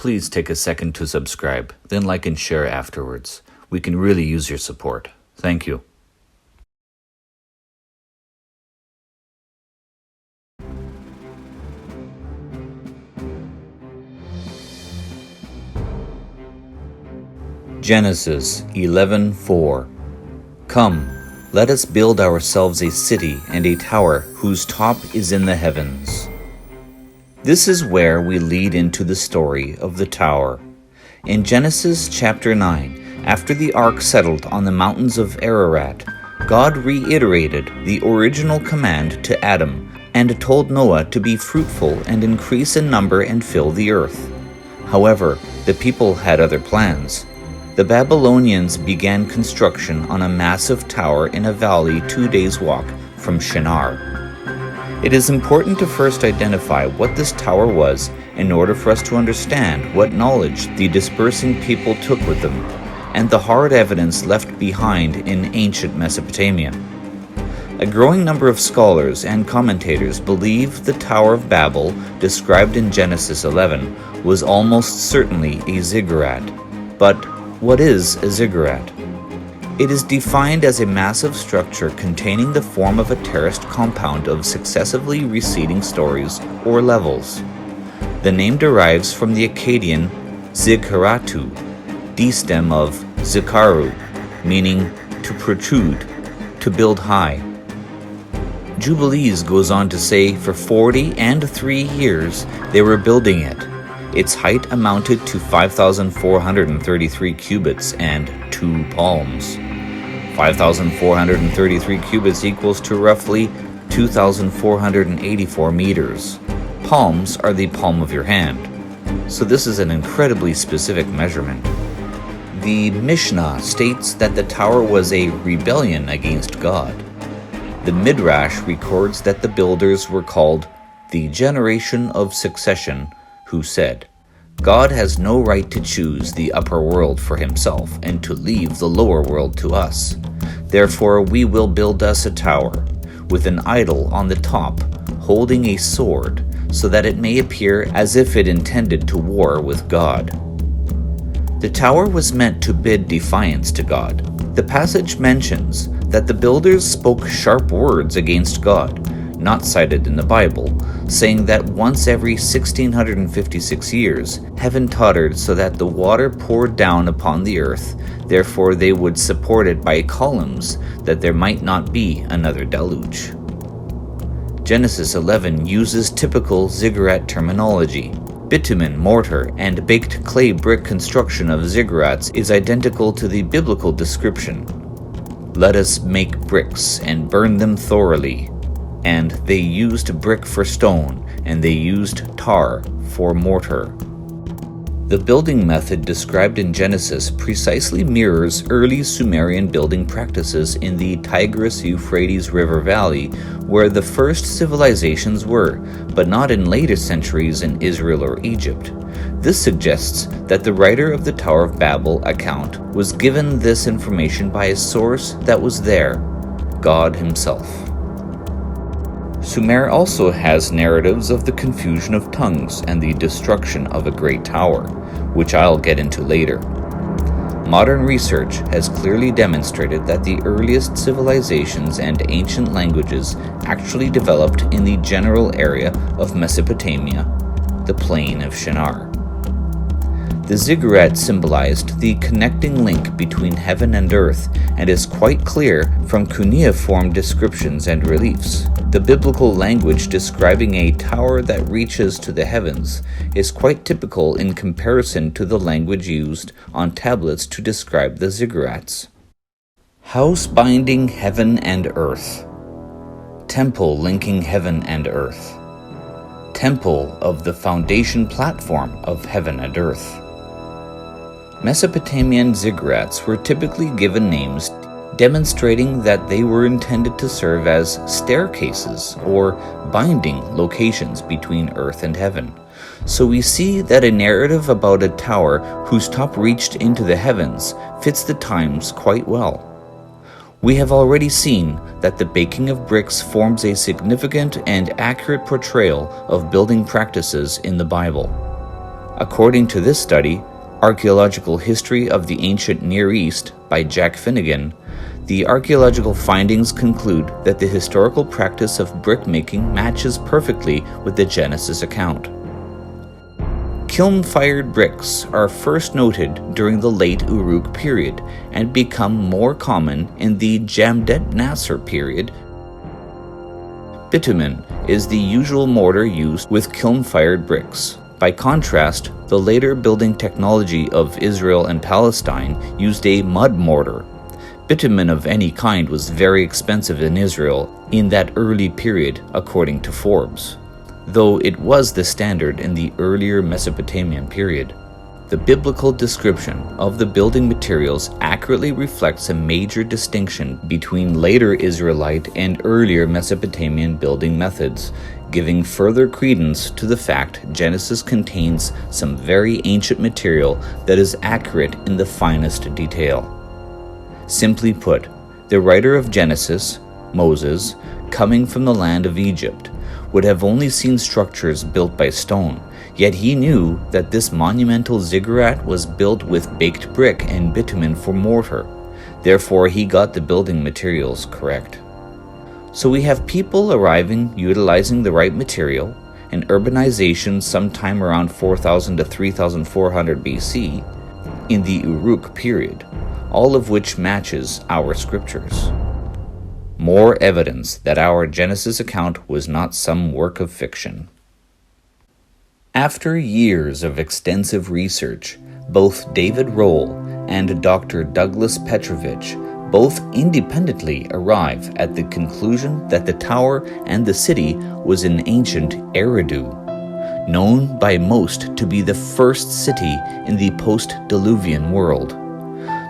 Please take a second to subscribe, then like and share afterwards. We can really use your support. Thank you. Genesis 11:4. Come, let us build ourselves a city and a tower whose top is in the heavens. This is where we lead into the story of the tower. In Genesis chapter 9, after the ark settled on the mountains of Ararat, God reiterated the original command to Adam and told Noah to be fruitful and increase in number and fill the earth. However, the people had other plans. The Babylonians began construction on a massive tower in a valley 2 days' walk from Shinar. It is important to first identify what this tower was in order for us to understand what knowledge the dispersing people took with them, and the hard evidence left behind in ancient Mesopotamia. A growing number of scholars and commentators believe the Tower of Babel, described in Genesis 11, was almost certainly a ziggurat. But what is a ziggurat? It is defined as a massive structure containing the form of a terraced compound of successively receding stories or levels. The name derives from the Akkadian Ziggurattu, destem of zikaru, meaning to protrude, to build high. Jubilees goes on to say for 40 and 3 years they were building it. Its height amounted to 5,433 cubits and 2 palms. 5,433 cubits equals to roughly 2,484 meters. Palms are the palm of your hand, so this is an incredibly specific measurement. The Mishnah states that the tower was a rebellion against God. The Midrash records that the builders were called the generation of succession, who said, God has no right to choose the upper world for himself and to leave the lower world to us. Therefore we will build us a tower, with an idol on the top, holding a sword, so that it may appear as if it intended to war with God. The tower was meant to bid defiance to God. The passage mentions that the builders spoke sharp words against God, not cited in the Bible, saying that once every 1656 years, heaven tottered so that the water poured down upon the earth, therefore they would support it by columns, that there might not be another deluge. Genesis 11 uses typical ziggurat terminology. Bitumen, mortar, and baked clay brick construction of ziggurats is identical to the biblical description. Let us make bricks and burn them thoroughly. And they used brick for stone, and they used tar for mortar. The building method described in Genesis precisely mirrors early Sumerian building practices in the Tigris-Euphrates River Valley, where the first civilizations were, but not in later centuries in Israel or Egypt. This suggests that the writer of the Tower of Babel account was given this information by a source that was there, God himself. Sumer also has narratives of the confusion of tongues and the destruction of a great tower, which I'll get into later. Modern research has clearly demonstrated that the earliest civilizations and ancient languages actually developed in the general area of Mesopotamia, the plain of Shinar. The ziggurat symbolized the connecting link between heaven and earth and is quite clear from cuneiform descriptions and reliefs. The biblical language describing a tower that reaches to the heavens is quite typical in comparison to the language used on tablets to describe the ziggurats. House binding heaven and earth. Temple linking heaven and earth. Temple of the foundation platform of heaven and earth. Mesopotamian ziggurats were typically given names demonstrating that they were intended to serve as staircases or binding locations between earth and heaven. So we see that a narrative about a tower whose top reached into the heavens fits the times quite well. We have already seen that the baking of bricks forms a significant and accurate portrayal of building practices in the Bible. According to this study, Archaeological History of the Ancient Near East by Jack Finnegan, the archaeological findings conclude that the historical practice of brick-making matches perfectly with the Genesis account. Kiln-fired bricks are first noted during the late Uruk period and become more common in the Jamdet Nasser period. Bitumen is the usual mortar used with kiln-fired bricks. By contrast, the later building technology of Israel and Palestine used a mud mortar. Bitumen of any kind was very expensive in Israel in that early period, according to Forbes, though it was the standard in the earlier Mesopotamian period. The biblical description of the building materials accurately reflects a major distinction between later Israelite and earlier Mesopotamian building methods, giving further credence to the fact Genesis contains some very ancient material that is accurate in the finest detail. Simply put, the writer of Genesis, Moses, coming from the land of Egypt, would have only seen structures built by stone, yet he knew that this monumental ziggurat was built with baked brick and bitumen for mortar. Therefore, he got the building materials correct. So we have people arriving utilizing the right material, and urbanization sometime around 4000 to 3400 BC in the Uruk period, all of which matches our scriptures. More evidence that our Genesis account was not some work of fiction. After years of extensive research, both David Rohl and Dr. Douglas Petrovich both independently arrive at the conclusion that the tower and the city was in ancient Eridu, known by most to be the first city in the post-Diluvian world.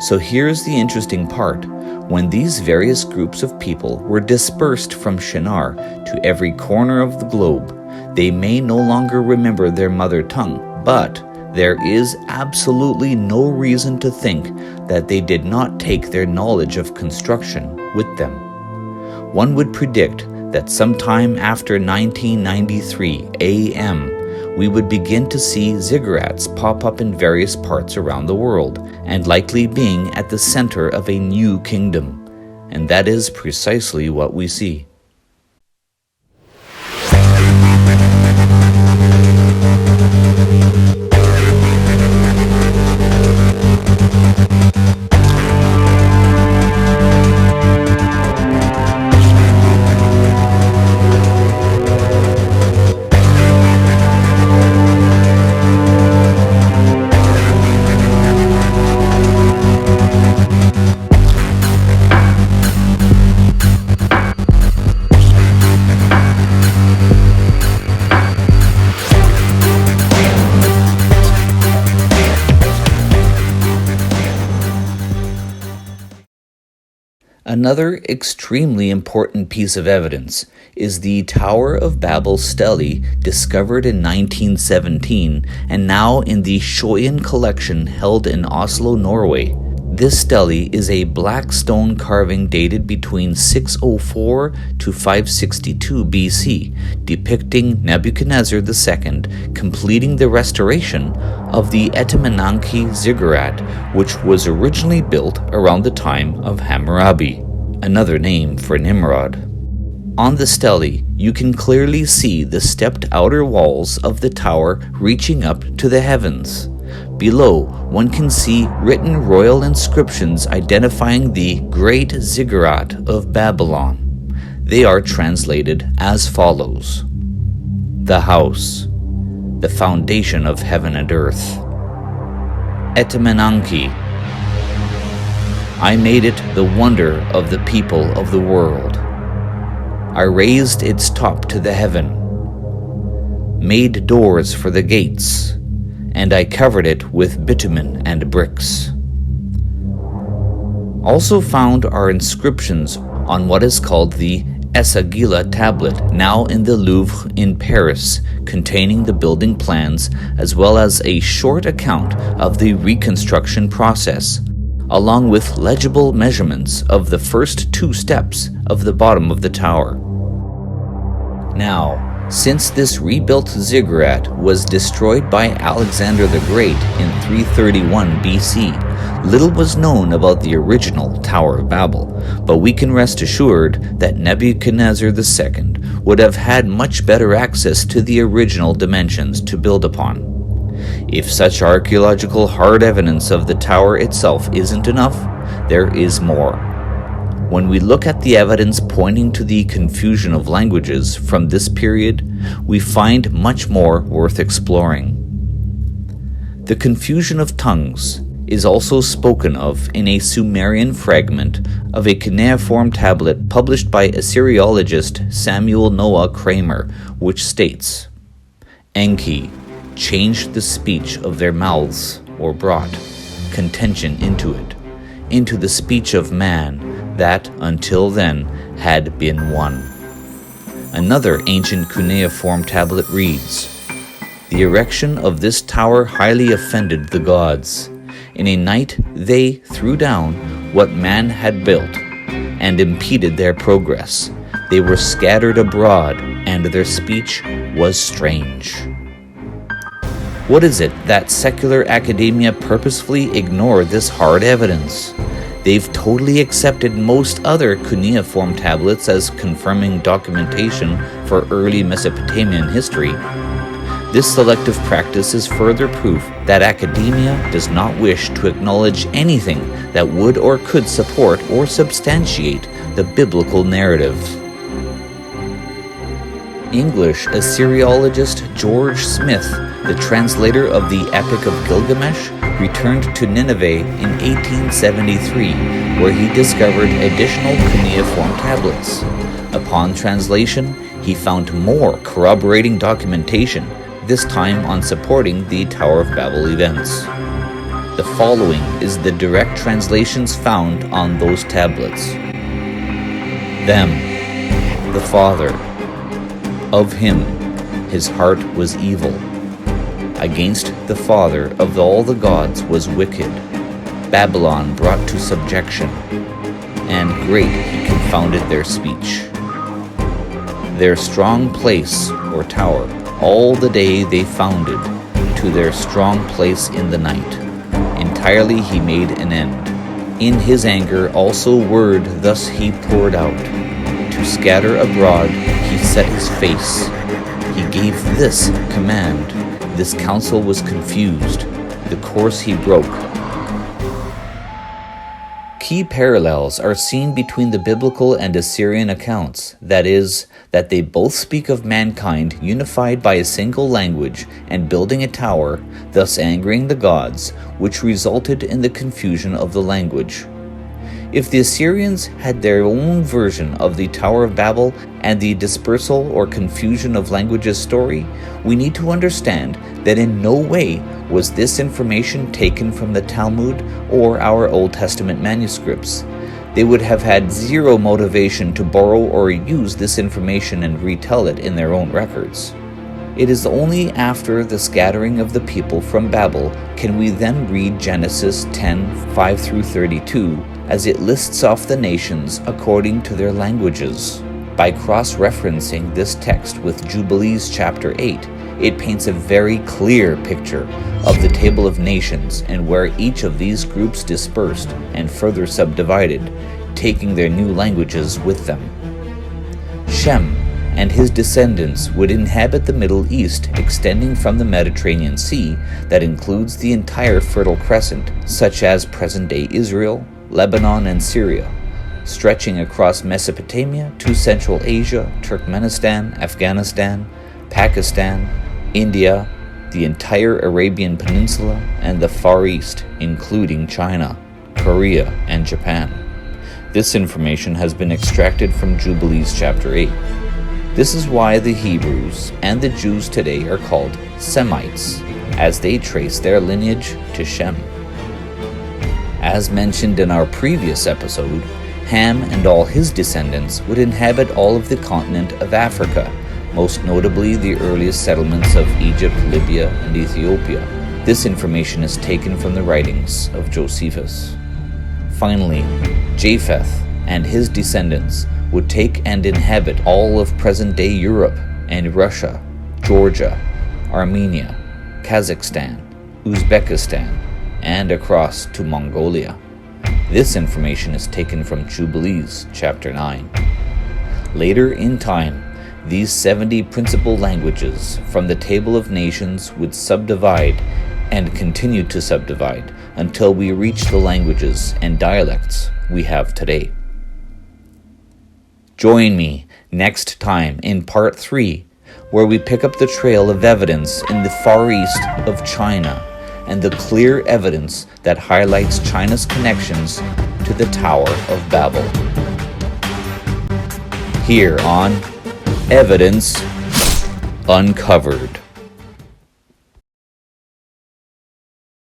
So here's the interesting part. When these various groups of people were dispersed from Shinar to every corner of the globe, they may no longer remember their mother tongue, but there is absolutely no reason to think that they did not take their knowledge of construction with them. One would predict that sometime after 1993 AM, we would begin to see ziggurats pop up in various parts around the world, and likely being at the center of a new kingdom. And that is precisely what we see. Another extremely important piece of evidence is the Tower of Babel stele discovered in 1917 and now in the Schoyen collection held in Oslo, Norway. This stele is a black stone carving dated between 604 to 562 BC, depicting Nebuchadnezzar II completing the restoration of the Etemenanke Ziggurat, which was originally built around the time of Hammurabi, another name for Nimrod. On the stele, you can clearly see the stepped outer walls of the tower reaching up to the heavens. Below, one can see written royal inscriptions identifying the Great Ziggurat of Babylon. They are translated as follows: the house, the foundation of heaven and earth. Etemenanke, I made it the wonder of the people of the world. I raised its top to the heaven, made doors for the gates, and I covered it with bitumen and bricks. Also found are inscriptions on what is called the Esagila tablet, now in the Louvre in Paris, containing the building plans as well as a short account of the reconstruction process, along with legible measurements of the first 2 steps of the bottom of the tower. Now, Since this rebuilt ziggurat was destroyed by Alexander the Great in 331 BC, little was known about the original Tower of Babel, but we can rest assured that Nebuchadnezzar II would have had much better access to the original dimensions to build upon. If such archaeological hard evidence of the tower itself isn't enough, there is more. When we look at the evidence pointing to the confusion of languages from this period, we find much more worth exploring. The confusion of tongues is also spoken of in a Sumerian fragment of a cuneiform tablet published by Assyriologist Samuel Noah Kramer, which states, Enki changed the speech of their mouths, or brought contention into it, into the speech of man that until then had been one. Another ancient cuneiform tablet reads, The erection of this tower highly offended the gods. In a night they threw down what man had built, and impeded their progress. They were scattered abroad, and their speech was strange. What is it that secular academia purposefully ignored this hard evidence? They've totally accepted most other cuneiform tablets as confirming documentation for early Mesopotamian history. This selective practice is further proof that academia does not wish to acknowledge anything that would or could support or substantiate the biblical narrative. English Assyriologist George Smith, the translator of the Epic of Gilgamesh, returned to Nineveh in 1873, where he discovered additional cuneiform tablets. Upon translation, he found more corroborating documentation, this time on supporting the Tower of Babel events. The following is the direct translations found on those tablets. Them, the father. Of him, his heart was evil. Against the father of all the gods was wicked. Babylon brought to subjection, and great he confounded their speech. Their strong place, or tower, all the day they founded, to their strong place in the night. Entirely he made an end. In his anger also word thus he poured out. To scatter abroad he set his face. He gave this command. This counsel was confused. The course he broke. Key parallels are seen between the biblical and Assyrian accounts, that is, that they both speak of mankind unified by a single language and building a tower, thus angering the gods, which resulted in the confusion of the language. If the Assyrians had their own version of the Tower of Babel and the dispersal or confusion of languages story, we need to understand that in no way was this information taken from the Talmud or our Old Testament manuscripts. They would have had zero motivation to borrow or use this information and retell it in their own records. It is only after the scattering of the people from Babel can we then read Genesis 10:5-32, as it lists off the nations according to their languages. By cross-referencing this text with Jubilees chapter 8, it paints a very clear picture of the table of nations and where each of these groups dispersed and further subdivided, taking their new languages with them. Shem and his descendants would inhabit the Middle East, extending from the Mediterranean Sea that includes the entire Fertile Crescent, such as present-day Israel, Lebanon, and Syria, stretching across Mesopotamia to Central Asia, Turkmenistan, Afghanistan, Pakistan, India, the entire Arabian Peninsula, and the Far East, including China, Korea, and Japan. This information has been extracted from Jubilees chapter 8. This is why the Hebrews and the Jews today are called Semites, as they trace their lineage to Shem. As mentioned in our previous episode, Ham and all his descendants would inhabit all of the continent of Africa, most notably the earliest settlements of Egypt, Libya, and Ethiopia. This information is taken from the writings of Josephus. Finally, Japheth and his descendants would take and inhabit all of present-day Europe and Russia, Georgia, Armenia, Kazakhstan, Uzbekistan, and across to Mongolia. This information is taken from Jubilees, chapter 9. Later in time, these 70 principal languages from the Table of Nations would subdivide and continue to subdivide until we reach the languages and dialects we have today. Join me next time in part 3, where we pick up the trail of evidence in the Far East of China and the clear evidence that highlights China's connections to the Tower of Babel. Here on Evidence Uncovered.